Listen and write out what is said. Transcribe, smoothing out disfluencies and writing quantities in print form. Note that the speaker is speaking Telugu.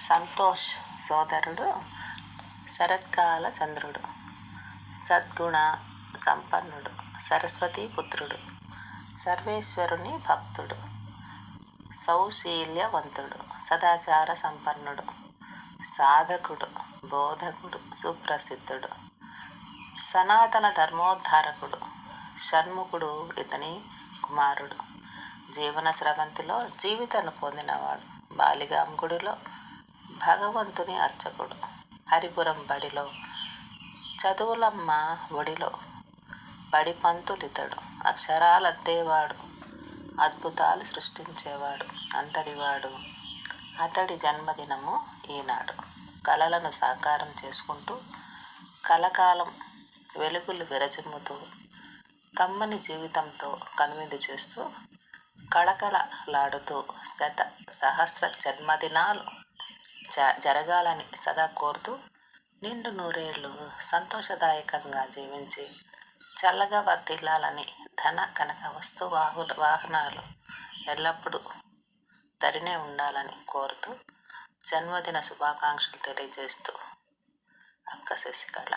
సంతోష్ సోదరుడు, శరత్కాల చంద్రుడు, సద్గుణ సంపన్నుడు, సరస్వతీ పుత్రుడు, సర్వేశ్వరుని భక్తుడు, సౌశీల్యవంతుడు, సదాచార సంపన్నుడు, సాధకుడు, బోధకుడు, సుప్రసిద్ధుడు, సనాతన ధర్మోద్ధారకుడు, షణ్ముఖుడు ఇతని కుమారుడు, జీవన స్రవంతిలో జీవితాన్ని పొందినవాడు, బాలిగాం గుడిలో భగవంతుని అర్చకుడు, హరిపురం బడిలో చదువులమ్మ ఒడిలో బడి పంతులితడు, అక్షరాలద్దేవాడు, అద్భుతాలు సృష్టించేవాడు, అంతటివాడు. అతడి జన్మదినము ఈనాడు. కలలను సాకారం చేసుకుంటూ కలకాలం వెలుగులు విరజిమ్ముతూ కమ్మని జీవితంతో కనువిందు చేస్తూ కళకళలాడుతూ శత సహస్ర జన్మదినాలు జరగాలని సదా కోరుతూ నిండు నూరేళ్లు సంతోషదాయకంగా జీవించి చల్లగా వర్ధిల్లాలని ధన కనక వస్తు వాహనాలు ఎల్లప్పుడూ ధరినే ఉండాలని కోరుతూ జన్మదిన శుభాకాంక్షలు తెలియజేస్తూ అక్క శశికళ.